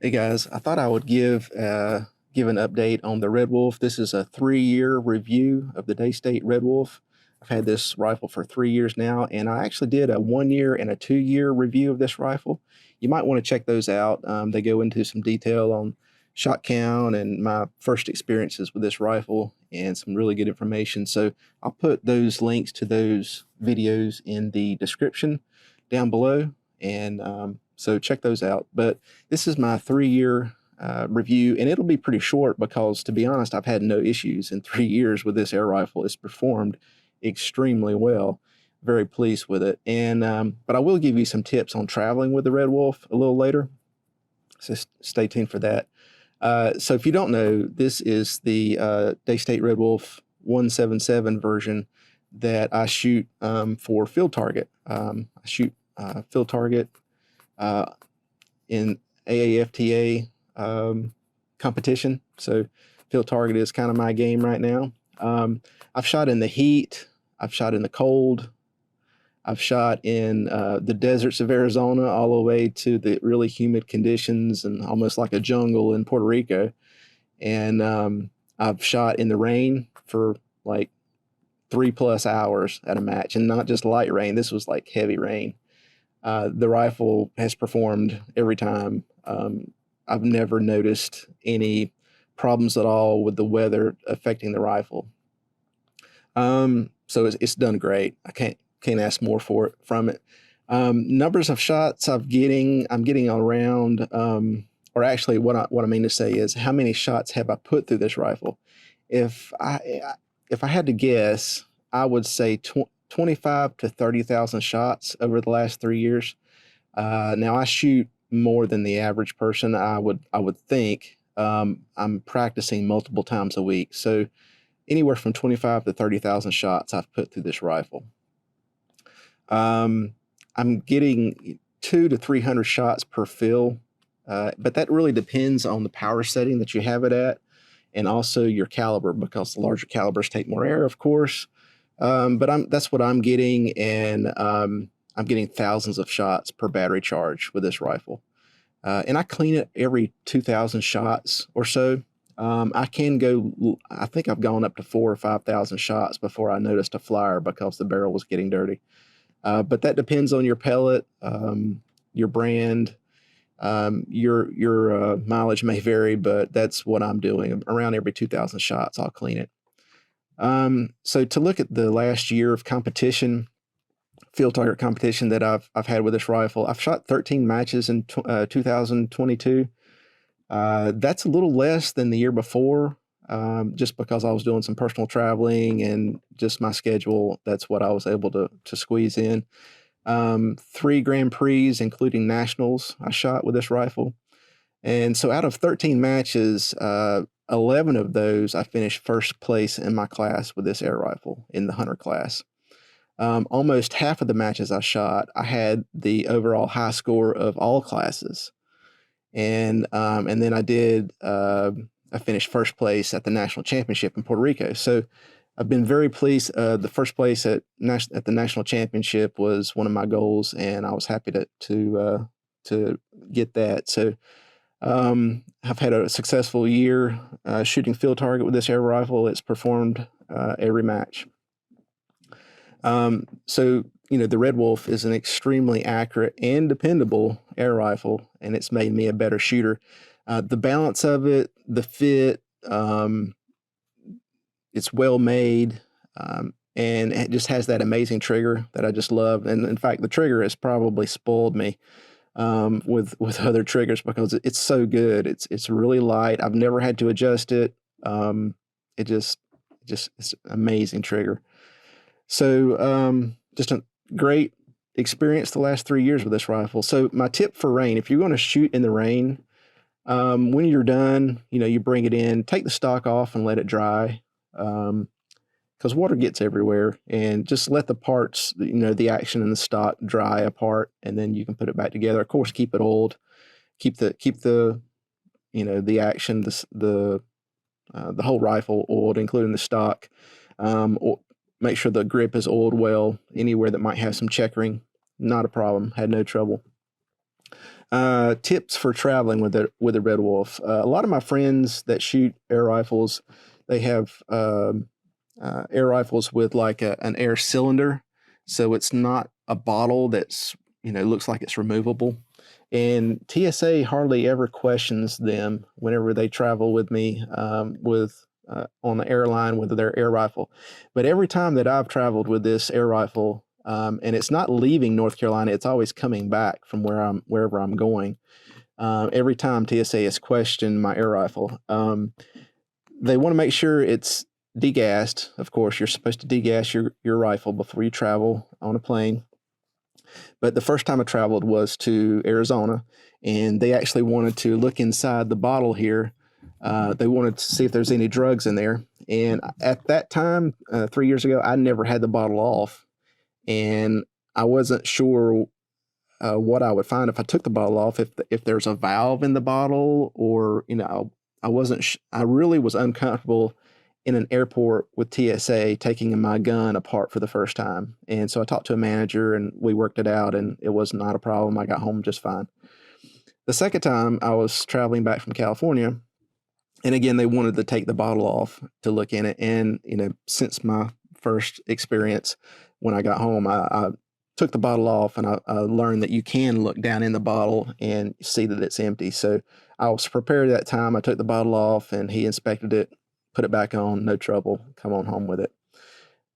Hey guys, I thought I would give an update on the Red Wolf. This is a 3-year review of the Daystate Red Wolf. I've had this rifle for 3 years now, and I actually did a 1 year and a 2 year review of this rifle. You might want to check those out. They go into some detail on shot count and my first experiences with this rifle and some really good information. So I'll put those links to those videos in the description down below, and so check those out. But this is my 3 year review, and it'll be pretty short because, to be honest, I've had no issues in 3 years with this air rifle. It's performed extremely well. Very pleased with it. And but I will give you some tips on traveling with the Red Wolf a little later, so stay tuned for that. So if you don't know, this is the Daystate Red Wolf 177 version that I shoot for field target. I shoot field target in AAFTA competition. So field target is kind of my game right now. I've shot in the heat. I've shot in the cold. I've shot in the deserts of Arizona all the way to the really humid conditions and almost like a jungle in Puerto Rico. And I've shot in the rain for like 3+ hours at a match, and not just light rain. This was like heavy rain. The rifle has performed every time. I've never noticed any problems at all with the weather affecting the rifle. So it's done great. I can't ask more from it. Numbers of shots I'm getting around, or actually what I mean to say is, how many shots have I put through this rifle? If I had to guess, I would say 25 to 30,000 shots over the last 3 years. Now I shoot more than the average person. I would think. I'm practicing multiple times a week, so anywhere from 25 to 30,000 shots I've put through this rifle. I'm getting 200 to 300 shots per fill, but that really depends on the power setting that you have it at, and also your caliber, because the larger calibers take more air, of course. But that's what I'm getting, and I'm getting thousands of shots per battery charge with this rifle. And I clean it every 2,000 shots or so. I think I've gone up to 4,000 or 5,000 shots before I noticed a flyer because the barrel was getting dirty. But that depends on your pellet, your brand, your mileage may vary, but that's what I'm doing. Around every 2,000 shots, I'll clean it. So to look at the last year of competition, field target competition that I've had with this rifle, I've shot 13 matches in 2022. That's a little less than the year before, just because I was doing some personal traveling and just my schedule. That's what I was able to squeeze in. 3 Grand Prix, including nationals, I shot with this rifle. And so out of 13 matches, 11 of those I finished first place in my class with this air rifle in the hunter class. Almost half of the matches I shot, I had the overall high score of all classes. And then I finished first place at the national championship in Puerto Rico. So I've been very pleased. The first place at the national championship was one of my goals, and I was happy to get that. So I've had a successful year shooting field target with this air rifle. It's performed every match. So, the Red Wolf is an extremely accurate and dependable air rifle, and it's made me a better shooter. The balance of it, the fit, it's well made, and it just has that amazing trigger that I just love. And in fact, the trigger has probably spoiled me with other triggers because it's so good. It's really light. I've never had to adjust it. It's an amazing trigger. So just a great experience the last 3 years with this rifle. So my tip for rain, if you're going to shoot in the rain, when you're done, you bring it in, take the stock off and let it dry, because water gets everywhere, and just let the parts, the action in the stock dry apart, and then you can put it back together. Of course, keep it oiled, keep the the action, the whole rifle oiled, including the stock. Make sure the grip is oiled well. Anywhere that might have some checkering, not a problem. Had no trouble. Tips for traveling with the Red Wolf. A lot of my friends that shoot air rifles, they have air rifles with like an air cylinder, so it's not a bottle that's looks like it's removable. And TSA hardly ever questions them whenever they travel with me with on the airline with their air rifle. But every time that I've traveled with this air rifle, and it's not leaving North Carolina, it's always coming back from wherever I'm going. Every time TSA has questioned my air rifle, they want to make sure it's degassed. Of course, you're supposed to degas your rifle before you travel on a plane. But the first time I traveled was to Arizona, and they actually wanted to look inside the bottle here. They wanted to see if there's any drugs in there. And at that time, 3 years ago, I never had the bottle off, and I wasn't sure what I would find if I took the bottle off, if there's a valve in the bottle, or I wasn't. I really was uncomfortable in an airport with TSA taking my gun apart for the first time. And so I talked to a manager and we worked it out, and it was not a problem. I got home just fine. The second time I was traveling back from California, and again, they wanted to take the bottle off to look in it. And, since my first experience, when I got home, I took the bottle off, and I learned that you can look down in the bottle and see that it's empty. So I was prepared that time. I took the bottle off, and he inspected it, put it back on, no trouble, come on home with it.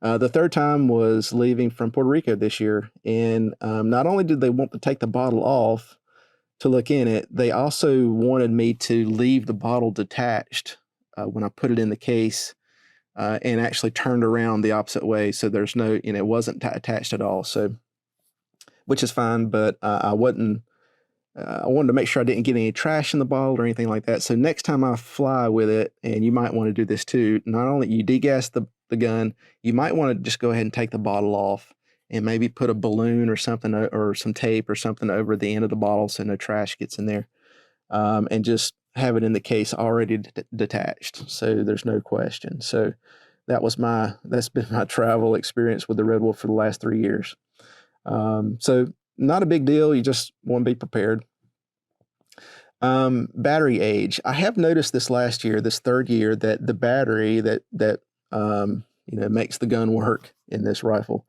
The third time was leaving from Puerto Rico this year, and not only did they want to take the bottle off to look in it, they also wanted me to leave the bottle detached when I put it in the case, and actually turned around the opposite way, so there's no, it wasn't attached at all. So, which is fine, but I wasn't. I wanted to make sure I didn't get any trash in the bottle or anything like that. So next time I fly with it, and you might want to do this too, not only you degas the gun, you might want to just go ahead and take the bottle off and maybe put a balloon or something, or some tape or something over the end of the bottle so no trash gets in there, and just have it in the case already detached, so there's no question. So that's been my travel experience with the Red Wolf for the last 3 years. So not a big deal. You just want to be prepared. Battery age. I have noticed this last year, this third year, that the battery that makes the gun work in this rifle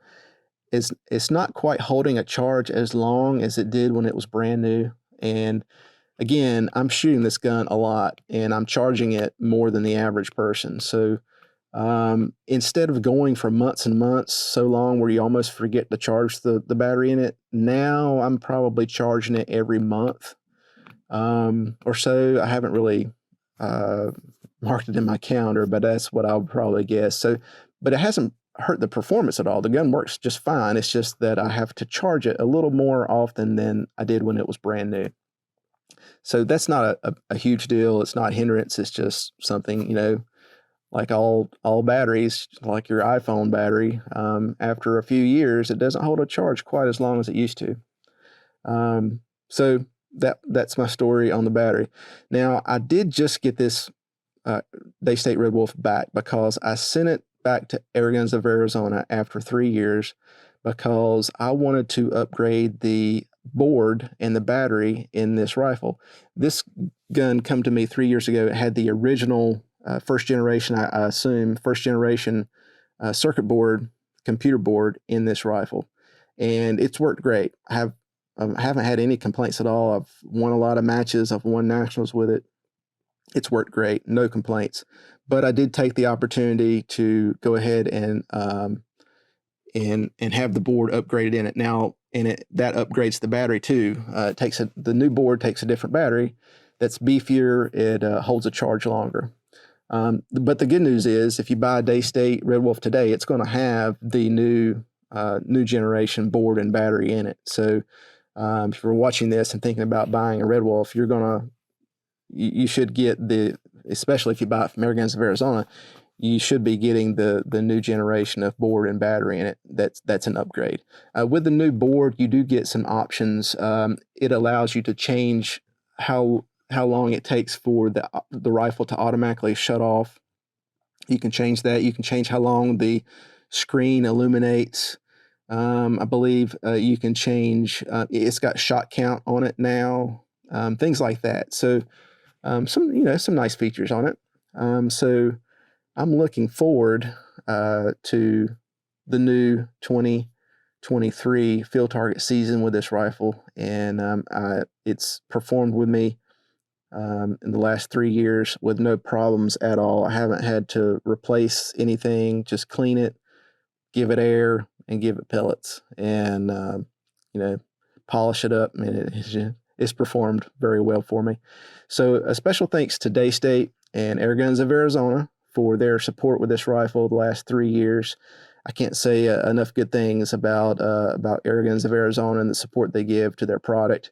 it's not quite holding a charge as long as it did when it was brand new. And again, I'm shooting this gun a lot, and I'm charging it more than the average person. So instead of going for months and months, so long where you almost forget to charge the battery in it, now I'm probably charging it every month or so. I haven't really marked it in my calendar, but that's what I would probably guess. So, but it hasn't hurt the performance at all. The gun works just fine. It's just that I have to charge it a little more often than I did when it was brand new. So that's not a huge deal. It's not a hindrance. It's just something, like all batteries, like your iPhone battery, after a few years, it doesn't hold a charge quite as long as it used to. So that's my story on the battery. Now, I did just get this Daystate Red Wolf back because I sent it back to Airguns of Arizona after 3 years because I wanted to upgrade the board and the battery in this rifle. This gun come to me 3 years ago. It had the original first generation, I assume, first generation circuit board, computer board in this rifle. And it's worked great. I haven't had any complaints at all. I've won a lot of matches. I've won nationals with it. It's worked great. No complaints. But I did take the opportunity to go ahead and have the board upgraded in it. Now, that upgrades the battery too. The new board takes a different battery that's beefier. It holds a charge longer. But the good news is, if you buy a Daystate Red Wolf today, it's going to have the new generation board and battery in it. So if you're watching this and thinking about buying a Red Wolf, you should get especially if you buy it from Airguns of Arizona, you should be getting the new generation of board and battery in it. That's an upgrade. With the new board, you do get some options. It allows you to change how long it takes for the rifle to automatically shut off. You can change that. You can change how long the screen illuminates. I believe you can change. It's got shot count on it now. Things like that. So some nice features on it. So I'm looking forward to the new 2023 field target season with this rifle, and it's performed with me in the last 3 years with no problems at all. I haven't had to replace anything, just clean it, give it air, and give it pellets, and polish it up. And it's performed very well for me. So a special thanks to Daystate and Airguns of Arizona for their support with this rifle the last 3 years. I can't say enough good things about Airguns of Arizona and the support they give to their product.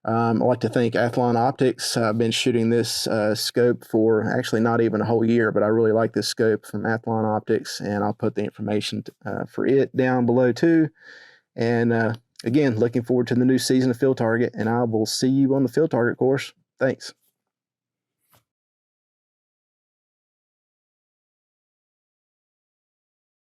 I'd like to thank Athlon Optics. I've been shooting this scope for actually not even a whole year, but I really like this scope from Athlon Optics, and I'll put the information for it down below too. And again, looking forward to the new season of Field Target, and I will see you on the Field Target course. Thanks.